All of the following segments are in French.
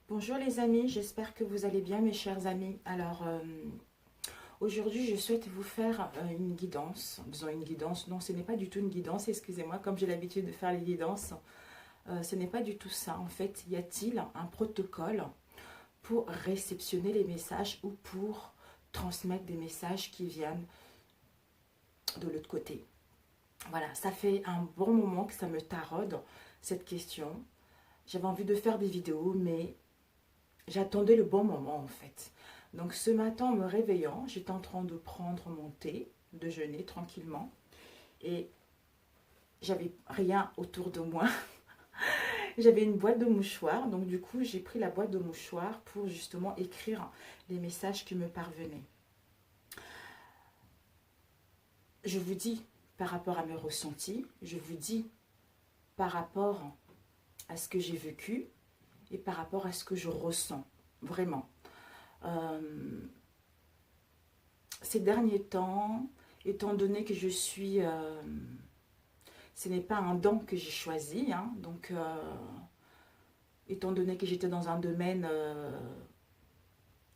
Bonjour les amis, j'espère que vous allez bien mes chers amis. Alors aujourd'hui je souhaite vous faire une guidance. Disons une guidance, non ce n'est pas du tout une guidance, excusez-moi, comme j'ai l'habitude de faire les guidances. Ce n'est pas du tout ça. En fait, y a-t-il un protocole pour réceptionner les messages ou pour transmettre des messages qui viennent de l'autre côté? Voilà, ça fait un bon moment que ça me taraude cette question. J'avais envie de faire des vidéos mais j'attendais le bon moment en fait. Donc ce matin en me réveillant, j'étais en train de prendre mon thé, déjeuner tranquillement. Et j'avais rien autour de moi. J'avais une boîte de mouchoirs. Donc du coup j'ai pris la boîte de mouchoirs pour justement écrire les messages qui me parvenaient. Je vous dis par rapport à mes ressentis, je vous dis par rapport à ce que j'ai vécu et par rapport à ce que je ressens. Vraiment. Ces derniers temps, étant donné que je suis... ce n'est pas un don que j'ai choisi, hein, donc étant donné que j'étais dans un domaine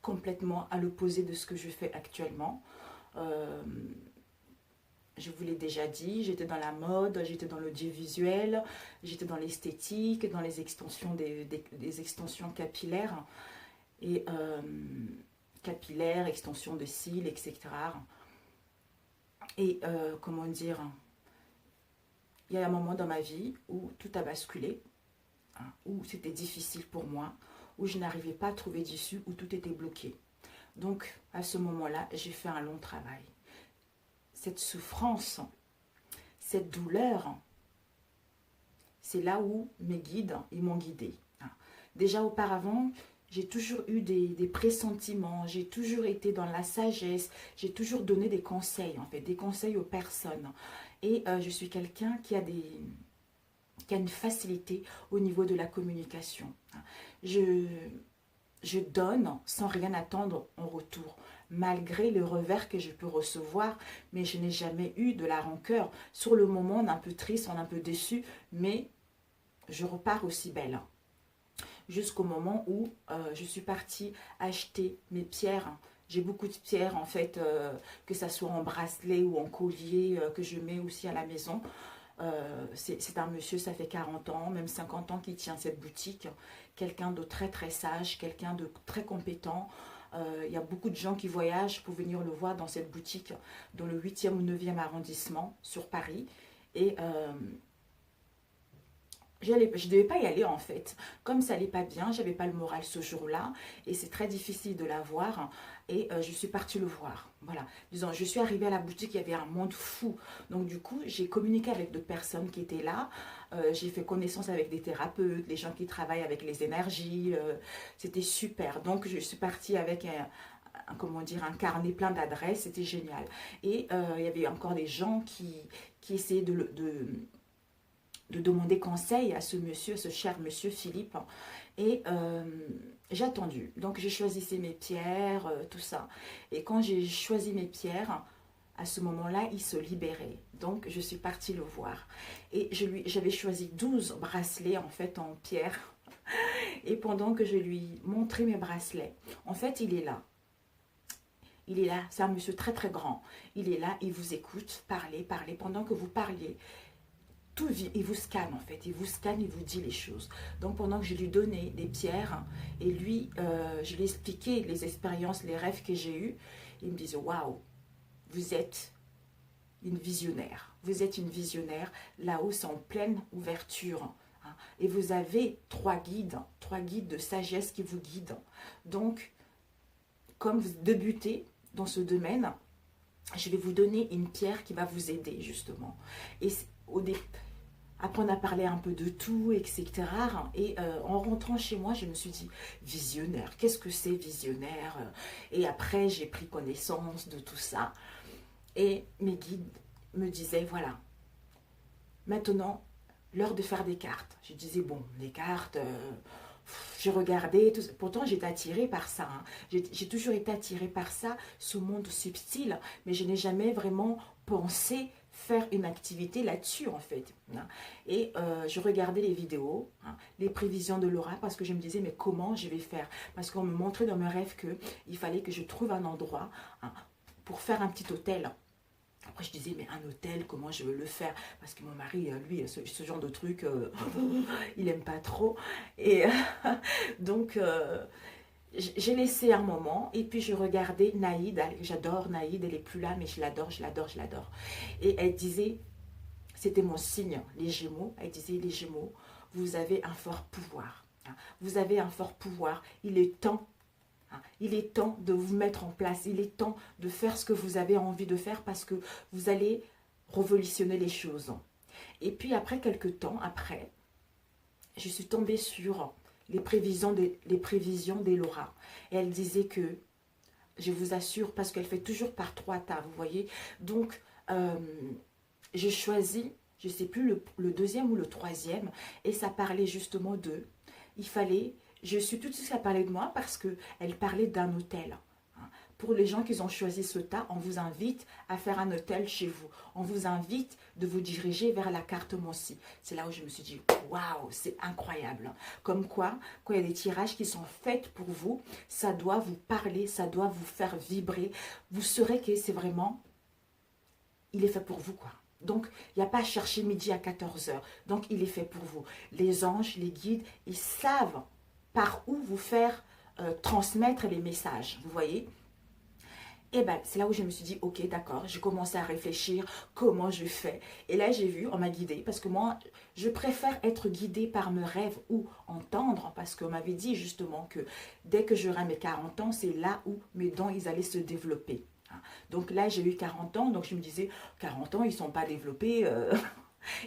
complètement à l'opposé de ce que je fais actuellement, je vous l'ai déjà dit, j'étais dans la mode, j'étais dans l'audiovisuel, j'étais dans l'esthétique, dans les extensions, des extensions capillaires, et capillaires, extensions de cils, etc. Et comment dire, il y a un moment dans ma vie où tout a basculé, hein, où c'était difficile pour moi, où je n'arrivais pas à trouver d'issue, où tout était bloqué. Donc à ce moment-là, j'ai fait un long travail. Cette souffrance, cette douleur, c'est là où mes guides, ils m'ont guidée. Déjà auparavant, j'ai toujours eu des pressentiments, j'ai toujours été dans la sagesse, j'ai toujours donné des conseils, en fait, des conseils aux personnes. Et je suis quelqu'un qui a une facilité au niveau de la communication. Je donne sans rien attendre en retour, malgré le revers que je peux recevoir, mais je n'ai jamais eu de la rancœur. Sur le moment, on est un peu triste, on est un peu déçu, mais je repars aussi belle. Jusqu'au moment où je suis partie acheter mes pierres. J'ai beaucoup de pierres en fait, que ça soit en bracelet ou en collier, que je mets aussi à la maison. C'est un monsieur, ça fait 40 ans, même 50 ans qui tient cette boutique. Quelqu'un de très très sage, quelqu'un de très compétent. Il y a beaucoup de gens qui voyagent pour venir le voir dans cette boutique, dans le 8e ou 9e arrondissement sur Paris. Et je ne devais pas y aller en fait. Comme ça n'allait pas bien, j'avais pas le moral ce jour-là. Et c'est très difficile de la voir. Et je suis partie le voir. Voilà. Disons, je suis arrivée à la boutique, il y avait un monde fou. Donc du coup, j'ai communiqué avec d'autres personnes qui étaient là. J'ai fait connaissance avec des thérapeutes, les gens qui travaillent avec les énergies. C'était super. Donc je suis partie avec comment dire, un carnet plein d'adresses. C'était génial. Et il y avait encore des gens qui essayaient de demander conseil à ce monsieur, ce cher monsieur Philippe. Et j'ai attendu. Donc j'ai choisi mes pierres, tout ça. Et quand j'ai choisi mes pierres, à ce moment-là, il se libérait. Donc je suis partie le voir. Et j'avais choisi 12 bracelets en fait en pierre. Et pendant que je lui montrais mes bracelets, en fait il est là. Il est là, c'est un monsieur très très grand. Il est là, il vous écoute, parlez. Pendant que vous parliez, tout, il vous scanne en fait, il vous scanne, il vous dit les choses. Donc pendant que je lui donnais des pierres et lui, je lui expliquais les expériences, les rêves que j'ai eus, il me disait waouh, vous êtes une visionnaire, vous êtes une visionnaire, là-haut c'est en pleine ouverture. Hein, et vous avez trois guides de sagesse qui vous guident. Donc comme vous débutez dans ce domaine, je vais vous donner une pierre qui va vous aider justement. Et après on a parlé un peu de tout, etc. Et en rentrant chez moi, je me suis dit, visionnaire, qu'est-ce que c'est visionnaire? Et après, j'ai pris connaissance de tout ça. Et mes guides me disaient, voilà, maintenant, l'heure de faire des cartes. Je disais, bon, les cartes... j'ai regardé, pourtant j'étais attirée par ça. Hein. J'ai toujours été attirée par ça, ce monde subtil, mais je n'ai jamais vraiment pensé faire une activité là-dessus en fait. Et je regardais les vidéos, les prévisions de Laura, parce que je me disais mais comment je vais faire? Parce qu'on me montrait dans mes rêves qu'il fallait que je trouve un endroit pour faire un petit hôtel. Après je disais mais un hôtel, comment je veux le faire? Parce que mon mari, lui, ce genre de truc, il aime pas trop. Et donc j'ai laissé un moment et puis je regardais Naïd. J'adore Naïd, elle est plus là mais je l'adore, je l'adore, je l'adore. Et elle disait, c'était mon signe, les Gémeaux. Elle disait, les Gémeaux, vous avez un fort pouvoir. Vous avez un fort pouvoir. Il est temps. Il est temps de vous mettre en place. Il est temps de faire ce que vous avez envie de faire parce que vous allez révolutionner les choses. Et puis après quelques temps, après, je suis tombée sur les prévisions d'Elora. Et elle disait que, je vous assure, parce qu'elle fait toujours par 3 tas, vous voyez. Donc, j'ai choisi, je ne sais plus le deuxième ou le troisième, et ça parlait justement de, il fallait, je suis tout de suite à parler de moi parce qu'elle parlait d'un hôtel. Pour les gens qui ont choisi ce tas, on vous invite à faire un hôtel chez vous. On vous invite de vous diriger vers la carte Monsi. C'est là où je me suis dit, waouh, c'est incroyable. Comme quoi, quand il y a des tirages qui sont faits pour vous, ça doit vous parler, ça doit vous faire vibrer. Vous saurez que c'est vraiment, il est fait pour vous, quoi. Donc, il n'y a pas à chercher midi à 14 h. Donc, il est fait pour vous. Les anges, les guides, ils savent par où vous faire transmettre les messages. Vous voyez ? Et bien, c'est là où je me suis dit, ok, d'accord, j'ai commencé à réfléchir comment je fais. Et là, j'ai vu, on m'a guidée, parce que moi, je préfère être guidée par mes rêves ou entendre, parce qu'on m'avait dit justement que dès que j'aurai mes 40 ans, c'est là où mes dons, ils allaient se développer. Donc là, j'ai eu 40 ans, donc je me disais, 40 ans, ils ne sont pas développés.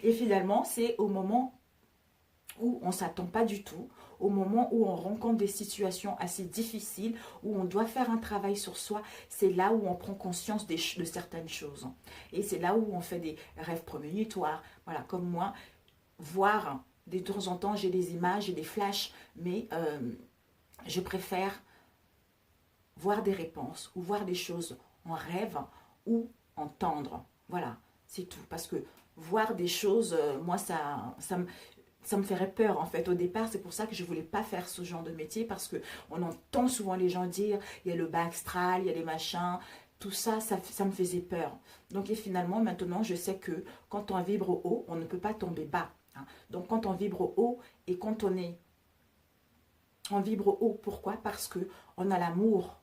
Et finalement, c'est au moment où on ne s'attend pas du tout, au moment où on rencontre des situations assez difficiles, où on doit faire un travail sur soi, c'est là où on prend conscience de certaines choses. Et c'est là où on fait des rêves prémonitoires. Voilà, comme moi, voir, de temps en temps, j'ai des images et des flashs, mais je préfère voir des réponses ou voir des choses en rêve ou entendre. Voilà, c'est tout. Parce que voir des choses, moi, ça me ferait peur en fait au départ. C'est pour ça que je ne voulais pas faire ce genre de métier, parce qu'on entend souvent les gens dire il y a le bas astral, il y a les machins, tout ça, ça me faisait peur. Donc et finalement maintenant je sais que quand on vibre haut, on ne peut pas tomber bas. Donc quand on vibre haut et quand on vibre haut, pourquoi? Parce que on a l'amour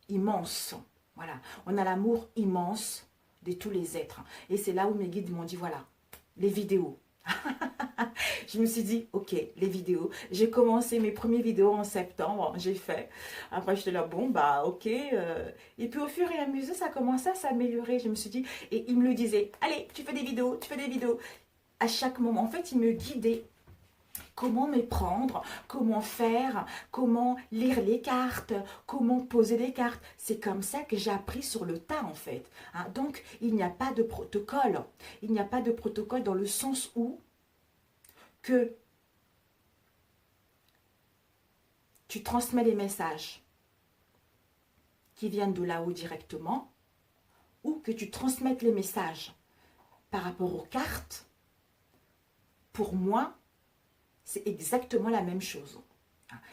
immense. Voilà, on a l'amour immense de tous les êtres. Et c'est là où mes guides m'ont dit voilà, les vidéos. Je me suis dit, ok, les vidéos. J'ai commencé mes premières vidéos en septembre, j'ai fait. Après, j'étais là, bon, bah, ok. Et puis, au fur et à mesure, ça commençait à s'améliorer. Je me suis dit, et il me le disait, allez, tu fais des vidéos, tu fais des vidéos. À chaque moment, en fait, il me guidait. Comment m'y prendre, comment faire, comment lire les cartes, comment poser les cartes. C'est comme ça que j'ai appris sur le tas en fait. Donc, il n'y a pas de protocole. Il n'y a pas de protocole dans le sens où que tu transmets les messages qui viennent de là-haut directement, ou que tu transmettes les messages par rapport aux cartes. Pour moi, c'est exactement la même chose.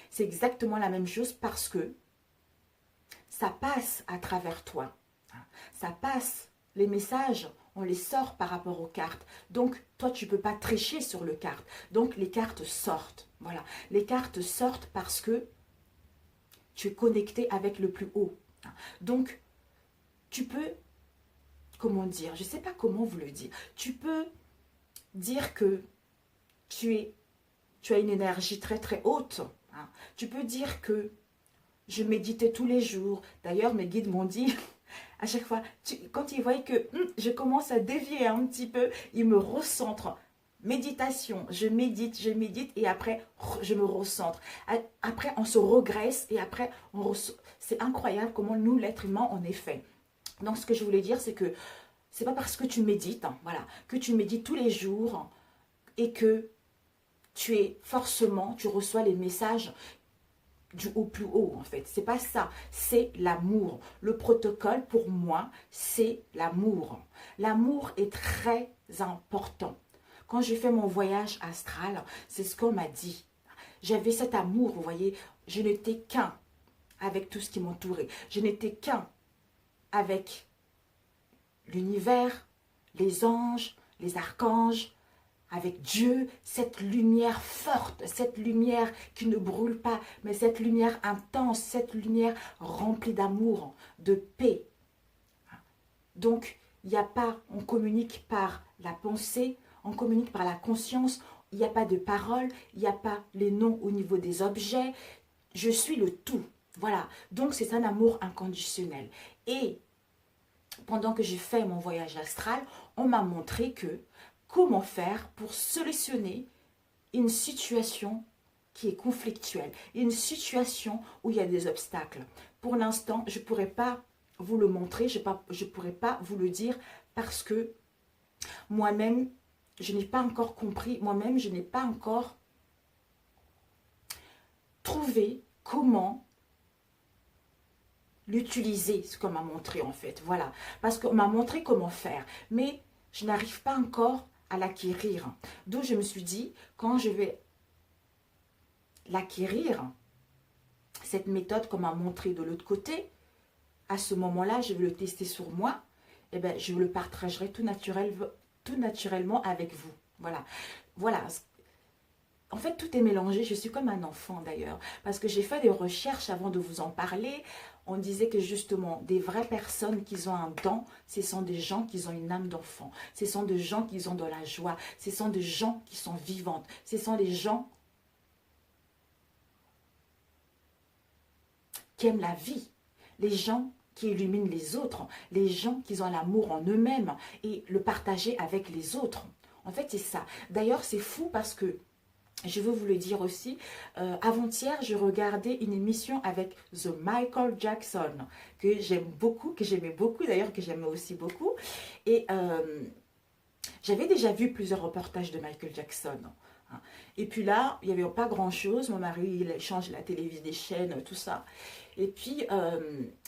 C'est exactement la même chose parce que ça passe à travers toi. Ça passe, les messages, on les sort par rapport aux cartes. Donc, toi, tu ne peux pas tricher sur le carte. Donc, les cartes sortent. Voilà. Les cartes sortent parce que tu es connecté avec le plus haut. Donc, tu peux, comment dire, je ne sais pas comment vous le dire. Tu peux dire que tu as une énergie très très haute. Tu peux dire que je méditais tous les jours. D'ailleurs, mes guides m'ont dit, à chaque fois, quand ils voient que je commence à dévier un petit peu, ils me recentrent. Méditation, je médite, et après, je me recentre. Après, on se regresse et après, c'est incroyable comment nous, l'être humain, on est fait. Donc, ce que je voulais dire, c'est que c'est pas parce que tu médites, voilà, que tu médites tous les jours et que tu reçois les messages du haut plus haut, en fait. C'est pas ça, c'est l'amour. Le protocole, pour moi, c'est l'amour. L'amour est très important. Quand j'ai fait mon voyage astral, c'est ce qu'on m'a dit. J'avais cet amour, vous voyez. Je n'étais qu'un avec tout ce qui m'entourait. Je n'étais qu'un avec l'univers, les anges, les archanges, avec Dieu, cette lumière forte, cette lumière qui ne brûle pas, mais cette lumière intense, cette lumière remplie d'amour, de paix. Donc, il n'y a pas, on communique par la pensée, on communique par la conscience, il n'y a pas de parole, il n'y a pas les noms au niveau des objets. Je suis le tout. Voilà. Donc, c'est un amour inconditionnel. Et pendant que j'ai fait mon voyage astral, on m'a montré que comment faire pour solutionner une situation qui est conflictuelle, une situation où il y a des obstacles. Pour l'instant, je ne pourrais pas vous le montrer, je ne pourrais pas vous le dire parce que moi-même, je n'ai pas encore compris, moi-même, je n'ai pas encore trouvé comment l'utiliser, ce qu'on m'a montré en fait. Voilà, parce qu'on m'a montré comment faire, mais je n'arrive pas encore à l'acquérir. D'où je me suis dit, quand je vais l'acquérir, cette méthode qu'on m'a montré de l'autre côté, à ce moment-là, je vais le tester sur moi, et bien, je le partagerai tout naturellement avec vous. Voilà. Voilà. En fait, tout est mélangé. Je suis comme un enfant d'ailleurs. Parce que j'ai fait des recherches avant de vous en parler. On disait que justement, des vraies personnes qui ont un don, ce sont des gens qui ont une âme d'enfant. Ce sont des gens qui ont de la joie. Ce sont des gens qui sont vivantes. Ce sont des gens qui aiment la vie. Les gens qui illuminent les autres. Les gens qui ont l'amour en eux-mêmes et le partager avec les autres. En fait, c'est ça. D'ailleurs, c'est fou parce que je veux vous le dire aussi, avant-hier, je regardais une émission avec The Michael Jackson, que j'aime beaucoup, que j'aimais beaucoup, d'ailleurs que j'aimais aussi beaucoup. Et j'avais déjà vu plusieurs reportages de Michael Jackson. Hein. Et puis là, il n'y avait pas grand-chose. Mon mari, il change la télévision, des chaînes, tout ça. Et puis,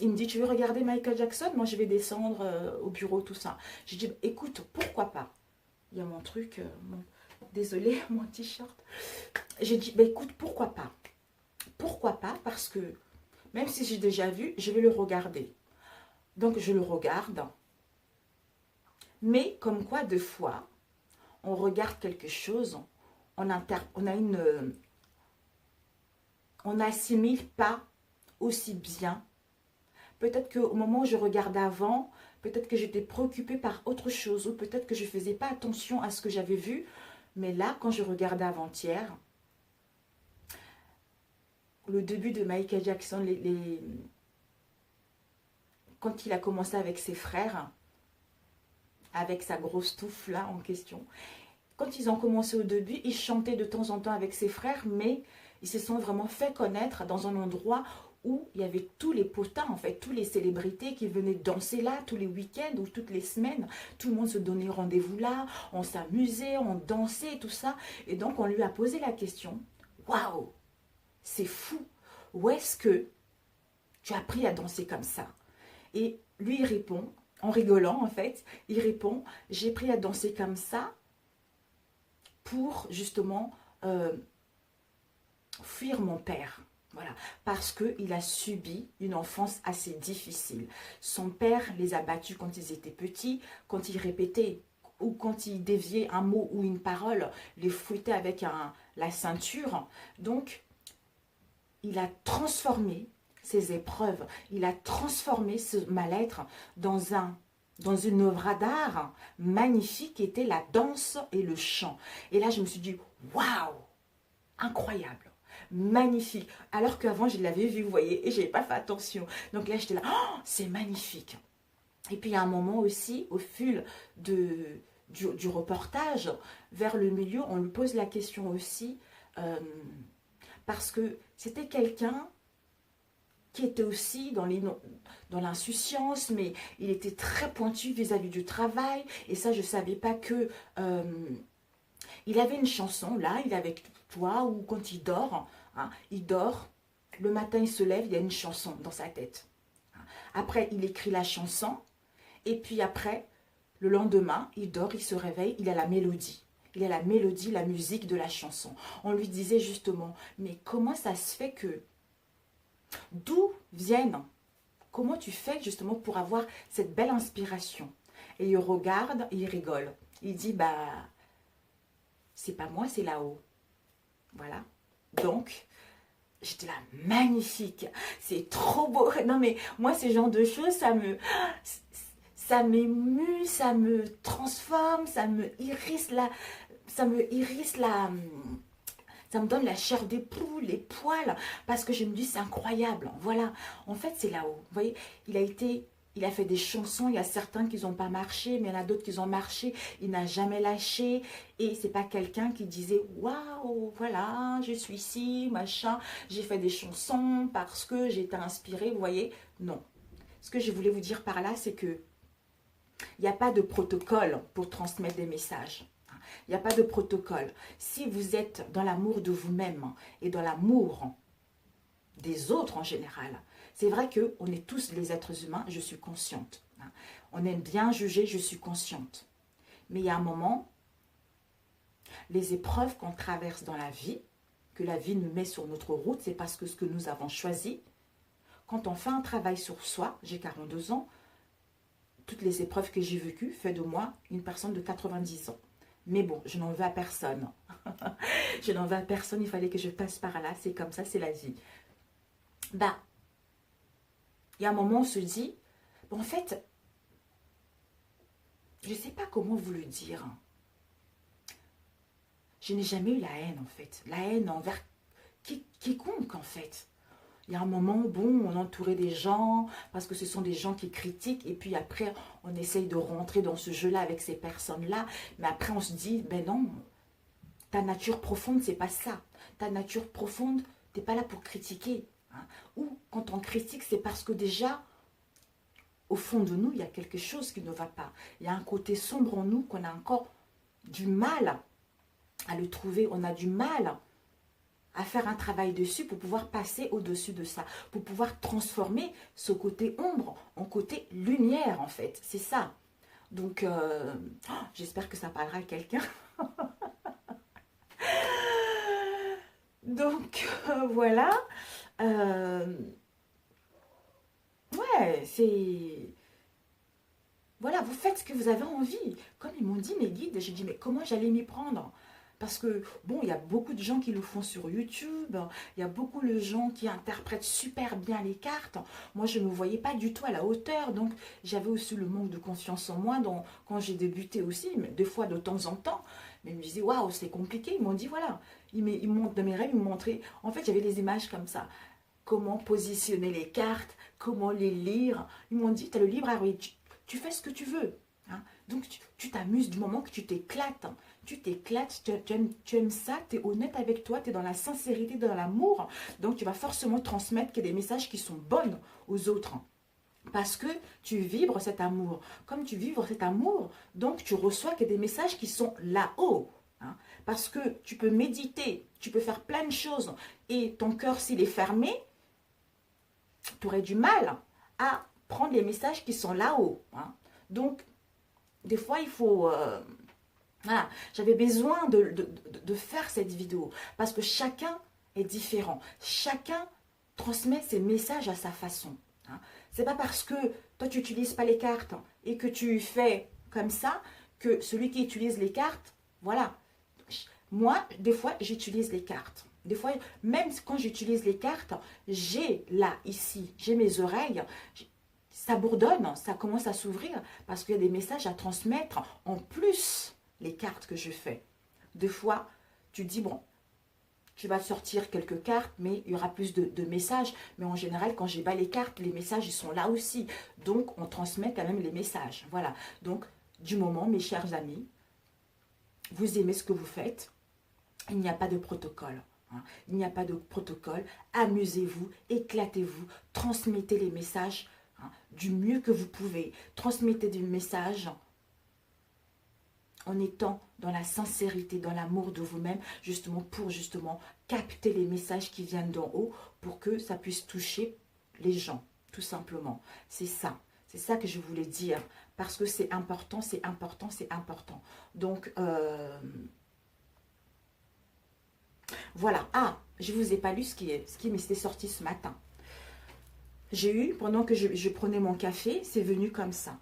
il me dit, tu veux regarder Michael Jackson? Moi, je vais descendre au bureau, tout ça. J'ai dit, écoute, pourquoi pas? Il y a mon truc... Désolée, mon t-shirt. J'ai dit, bah, écoute, pourquoi pas? Pourquoi pas? Parce que même si j'ai déjà vu, je vais le regarder. Donc, je le regarde. Mais comme quoi, deux fois, on regarde quelque chose, on n'assimile pas aussi bien. Peut-être qu'au moment où je regardais avant, peut-être que j'étais préoccupée par autre chose, ou peut-être que je ne faisais pas attention à ce que j'avais vu. Mais là, quand je regardais avant-hier, le début de Michael Jackson, quand il a commencé avec ses frères, avec sa grosse touffe là en question, quand ils ont commencé au début, ils chantaient de temps en temps avec ses frères, mais ils se sont vraiment fait connaître dans un endroit où il y avait tous les potins, en fait, tous les célébrités qui venaient danser là tous les week-ends ou toutes les semaines. Tout le monde se donnait rendez-vous là, on s'amusait, on dansait, tout ça. Et donc, on lui a posé la question, waouh, c'est fou, où est-ce que tu as appris à danser comme ça? Et lui, il répond, en rigolant en fait, il répond, j'ai appris à danser comme ça pour justement fuir mon père. Voilà, parce qu'il a subi une enfance assez difficile. Son père les a battus quand ils étaient petits, quand ils répétaient ou quand ils déviaient un mot ou une parole, les fouettait avec la ceinture. Donc, il a transformé ses épreuves, il a transformé ce mal-être dans une œuvre d'art magnifique qui était la danse et le chant. Et là, je me suis dit, waouh, incroyable. Magnifique. Alors qu'avant, je l'avais vu, vous voyez, et je n'avais pas fait attention. Donc là, j'étais là, oh, c'est magnifique. Et puis, il y a un moment aussi, au fil du reportage, vers le milieu, on lui pose la question aussi, parce que c'était quelqu'un qui était aussi dans l'insouciance, mais il était très pointu vis-à-vis du travail. Et ça, je ne savais pas que... il avait une chanson, là, il est avec toi, ou quand il dort, hein, il dort, Le matin, il se lève, il y a une chanson dans sa tête. Après, il écrit la chanson. Et puis après, le lendemain, il dort, il se réveille, il a la mélodie. Il a la mélodie, la musique de la chanson. On lui disait justement, mais comment ça se fait que... D'où viennent... Comment tu fais justement pour avoir cette belle inspiration? Et il regarde, il rigole. Il dit, bah, c'est pas moi, c'est là-haut. Voilà. Donc, j'étais là, magnifique. C'est trop beau. Non mais, moi, ce genre de choses, ça m'émue, ça me transforme, ça me hérisse ça me donne la chair des poules, les poils, parce que je me dis, c'est incroyable. Voilà, en fait, c'est là-haut. Vous voyez, il a fait des chansons, il y a certains qui n'ont pas marché, mais il y en a d'autres qui ont marché. Il n'a jamais lâché. Et c'est pas quelqu'un qui disait, waouh, voilà, je suis ici, machin, j'ai fait des chansons parce que j'ai été inspirée, vous voyez. Non. Ce que je voulais vous dire par là, c'est que il n'y a pas de protocole pour transmettre des messages. Il n'y a pas de protocole. Si vous êtes dans l'amour de vous-même et dans l'amour des autres en général, c'est vrai qu'on est tous les êtres humains, je suis consciente. On aime bien juger, je suis consciente. Mais il y a un moment, les épreuves qu'on traverse dans la vie, que la vie nous met sur notre route, c'est parce que ce que nous avons choisi. Quand on fait un travail sur soi, j'ai 42 ans, toutes les épreuves que j'ai vécues fait de moi une personne de 90 ans. Mais bon, je n'en veux à personne. Je n'en veux à personne, il fallait que je passe par là. C'est comme ça, c'est la vie. Bah, il y a un moment où on se dit, en fait, je ne sais pas comment vous le dire. Je n'ai jamais eu la haine, en fait. La haine envers quiconque, en fait. Il y a un moment, bon, on entourait des gens, parce que ce sont des gens qui critiquent, et puis après, on essaye de rentrer dans ce jeu-là avec ces personnes-là, mais après, on se dit, ben non, ta nature profonde, c'est pas ça. Ta nature profonde, t'es pas là pour critiquer. Hein. Ou, quand on critique, c'est parce que déjà, au fond de nous, il y a quelque chose qui ne va pas. Il y a un côté sombre en nous qu'on a encore du mal à le trouver, on a du mal à faire un travail dessus pour pouvoir passer au-dessus de ça, pour pouvoir transformer ce côté ombre en côté lumière, en fait. C'est ça. Donc, j'espère que ça parlera à quelqu'un. Donc, voilà. Ouais, c'est... Voilà, vous faites ce que vous avez envie. Comme ils m'ont dit, mes guides, j'ai dit, mais comment j'allais m'y prendre? Parce que, bon, il y a beaucoup de gens qui le font sur YouTube. Il y a beaucoup de gens qui interprètent super bien les cartes. Moi, je ne me voyais pas du tout à la hauteur. Donc, j'avais aussi le manque de confiance en moi quand j'ai débuté aussi, mais des fois de temps en temps. Mais ils me disaient, waouh, c'est compliqué. Ils m'ont dit, voilà. Ils m'ont, de mes rêves, ils m'ont montré. En fait, j'avais des images comme ça. Comment positionner les cartes, comment les lire. Ils m'ont dit, tu as le libre arbitre. Tu fais ce que tu veux. Hein. Donc, tu t'amuses du moment que tu t'éclates. Hein. Tu t'éclates, tu aimes ça, tu es honnête avec toi, tu es dans la sincérité, dans l'amour. Donc, tu vas forcément transmettre que des messages qui sont bons aux autres. Hein. Parce que tu vibres cet amour. Comme tu vibres cet amour, donc tu reçois que des messages qui sont là-haut. Hein. Parce que tu peux méditer, tu peux faire plein de choses. Et ton cœur, s'il est fermé, tu aurais du mal à prendre les messages qui sont là-haut. Hein. Donc, des fois, il faut... voilà, j'avais besoin de faire cette vidéo parce que chacun est différent. Chacun transmet ses messages à sa façon. Hein. C'est pas parce que toi, tu n'utilises pas les cartes et que tu fais comme ça que celui qui utilise les cartes, voilà. Moi, des fois, j'utilise les cartes. Des fois, même quand j'utilise les cartes, j'ai là, ici, j'ai mes oreilles, ça bourdonne, ça commence à s'ouvrir parce qu'il y a des messages à transmettre en plus les cartes que je fais. Des fois, tu dis, bon, tu vas sortir quelques cartes, mais il y aura plus de messages. Mais en général, quand j'ai bas les cartes, les messages, ils sont là aussi. Donc, on transmet quand même les messages. Voilà. Donc, du moment, mes chers amis, vous aimez ce que vous faites, il n'y a pas de protocole. Hein. Il n'y a pas de protocole. Amusez-vous, éclatez-vous, transmettez les messages du mieux que vous pouvez. Transmettez des messages en étant dans la sincérité, dans l'amour de vous-même, justement pour justement capter les messages qui viennent d'en haut pour que ça puisse toucher les gens, tout simplement. C'est ça que je voulais dire, parce que c'est important, c'est important, c'est important. Donc, voilà. Ah, je ne vous ai pas lu ce qui m'était sorti ce matin. J'ai eu, pendant que je prenais mon café, c'est venu comme ça.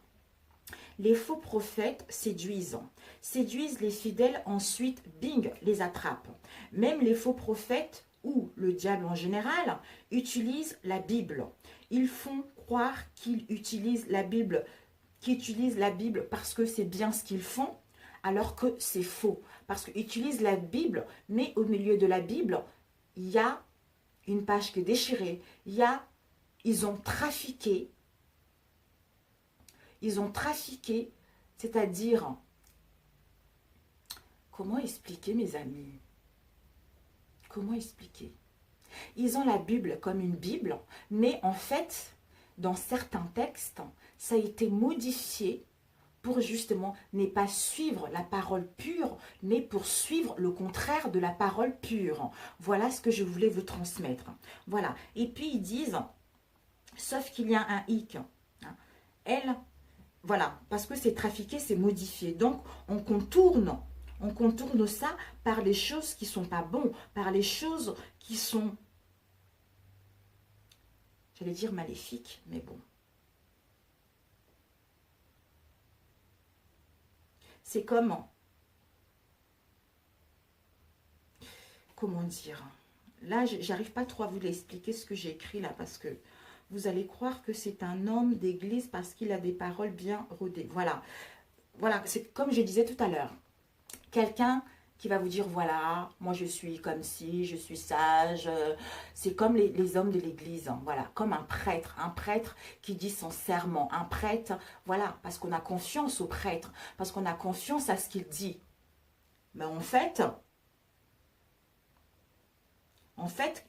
Les faux prophètes séduisent les fidèles, ensuite, bing, les attrapent. Même les faux prophètes, ou le diable en général, utilisent la Bible. Ils font croire qu'ils utilisent la Bible, parce que c'est bien ce qu'ils font, alors que c'est faux. Parce qu'ils utilisent la Bible, mais au milieu de la Bible, il y a une page qui est déchirée. Ils ont trafiqué, c'est-à-dire, comment expliquer, mes amis? Comment expliquer? Ils ont la Bible comme une Bible, mais en fait, dans certains textes, ça a été modifié pour justement ne pas suivre la parole pure, mais pour suivre le contraire de la parole pure. Voilà ce que je voulais vous transmettre. Voilà. Et puis ils disent, sauf qu'il y a un hic. Elle, voilà, parce que c'est trafiqué, c'est modifié. Donc, on contourne ça par les choses qui ne sont pas bonnes, par les choses qui sont, j'allais dire maléfiques, mais bon. C'est comment dire? Là, j'arrive pas trop à vous l'expliquer ce que j'ai écrit là, parce que vous allez croire que c'est un homme d'église parce qu'il a des paroles bien rodées. Voilà. Voilà, c'est comme je disais tout à l'heure. Quelqu'un qui va vous dire, voilà, moi je suis comme si, je suis sage. C'est comme les hommes de l'église, hein, voilà, comme un prêtre qui dit son serment. Un prêtre, voilà, parce qu'on a confiance au prêtre, parce qu'on a confiance à ce qu'il dit. Mais en fait,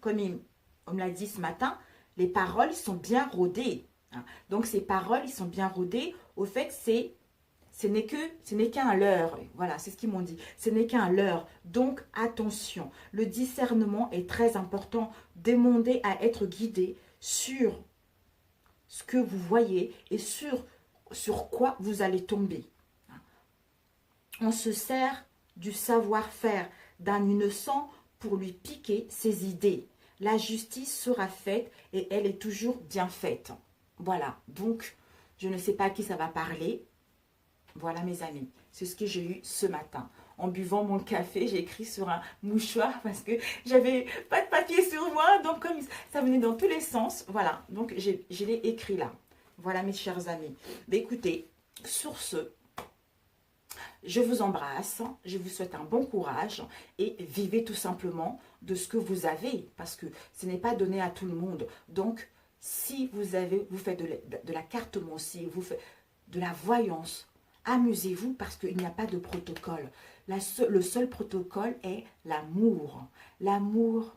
comme on me l'a dit ce matin, les paroles sont bien rodées. Hein. Donc ces paroles, ils sont bien rodées. Au fait, ce n'est qu'un leurre. Voilà, c'est ce qu'ils m'ont dit. Ce n'est qu'un leurre. Donc attention, le discernement est très important. Demandez à être guidé sur ce que vous voyez et sur quoi vous allez tomber. On se sert du savoir-faire d'un innocent pour lui piquer ses idées. La justice sera faite et elle est toujours bien faite. Voilà, donc je ne sais pas à qui ça va parler. Voilà mes amis, c'est ce que j'ai eu ce matin. En buvant mon café, j'ai écrit sur un mouchoir parce que j'avais pas de papier sur moi. Donc comme ça venait dans tous les sens, voilà, donc je l'ai écrit là. Voilà mes chers amis. Mais écoutez, sur ce, je vous embrasse, je vous souhaite un bon courage et vivez tout simplement de ce que vous avez parce que ce n'est pas donné à tout le monde. Donc, si vous faites de la cartomancie, vous faites de la voyance, amusez-vous parce qu'il n'y a pas de protocole. Le seul protocole est l'amour. L'amour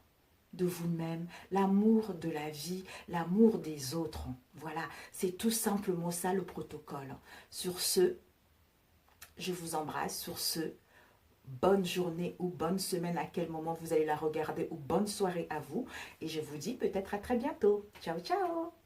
de vous-même, l'amour de la vie, l'amour des autres. Voilà, c'est tout simplement ça le protocole. Sur ce, je vous embrasse. Sur ce, bonne journée ou bonne semaine à quel moment vous allez la regarder ou bonne soirée à vous. Et je vous dis peut-être à très bientôt. Ciao, ciao!